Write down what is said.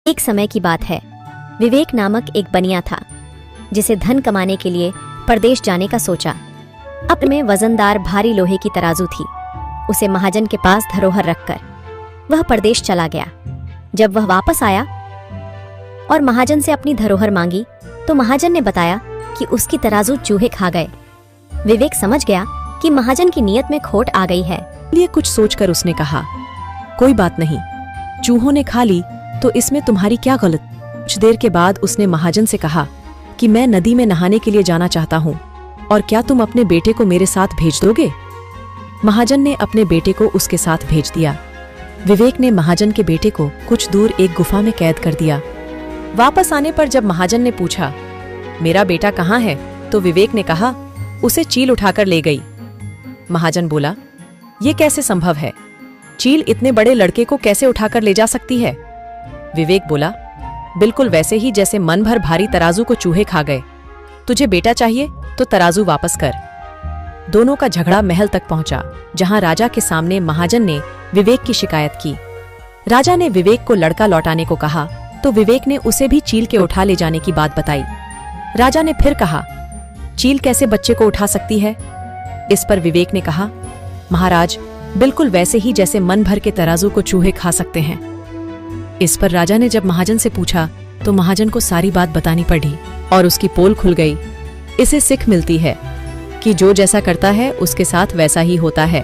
एक समय की बात है। विवेक नामक एक बनिया था जिसे धन कमाने के लिए परदेश जाने का सोचा। अपने में वजनदार भारी लोहे की तराजू थी। उसे महाजन के पास धरोहर रखकर वह परदेश चला गया। जब वह वापस आया और महाजन से अपनी धरोहर मांगी तो महाजन ने बताया कि उसकी तराजू चूहे खा गए। विवेक समझ गया कि महाजन की नीयत में खोट आ गई है। लिए कुछ सोचकर उसने कहा, कोई बात नहीं, चूहों ने खा ली तो इसमें तुम्हारी क्या गलत। कुछ देर के बाद उसने महाजन से कहा कि मैं नदी में नहाने के लिए जाना चाहता हूँ और क्या तुम अपने बेटे को मेरे साथ भेज दोगे। महाजन ने अपने बेटे को उसके साथ भेज दिया। विवेक ने महाजन के बेटे को कुछ दूर एक गुफा में कैद कर दिया। वापस आने पर जब महाजन ने पूछा, मेरा बेटा कहाँ है, तो विवेक ने कहा, उसे चील उठाकर ले गई। महाजन बोला, ये कैसे संभव है, चील इतने बड़े लड़के को कैसे उठाकर ले जा सकती है। विवेक बोला, बिल्कुल वैसे ही जैसे मन भर भारी तराजू को चूहे खा गए। तुझे बेटा चाहिए तो तराजू वापस कर। दोनों का झगड़ा महल तक पहुंचा, जहां राजा के सामने महाजन ने विवेक की शिकायत की। राजा ने विवेक को लड़का लौटाने को कहा तो विवेक ने उसे भी चील के उठा ले जाने की बात बताई। राजा ने फिर कहा, चील कैसे बच्चे को उठा सकती है। इस पर विवेक ने कहा, महाराज, बिल्कुल वैसे ही जैसे मन भर के तराजू को चूहे खा सकते हैं। इस पर राजा ने जब महाजन से पूछा तो महाजन को सारी बात बतानी पड़ी और उसकी पोल खुल गई। इसे सीख मिलती है कि जो जैसा करता है उसके साथ वैसा ही होता है।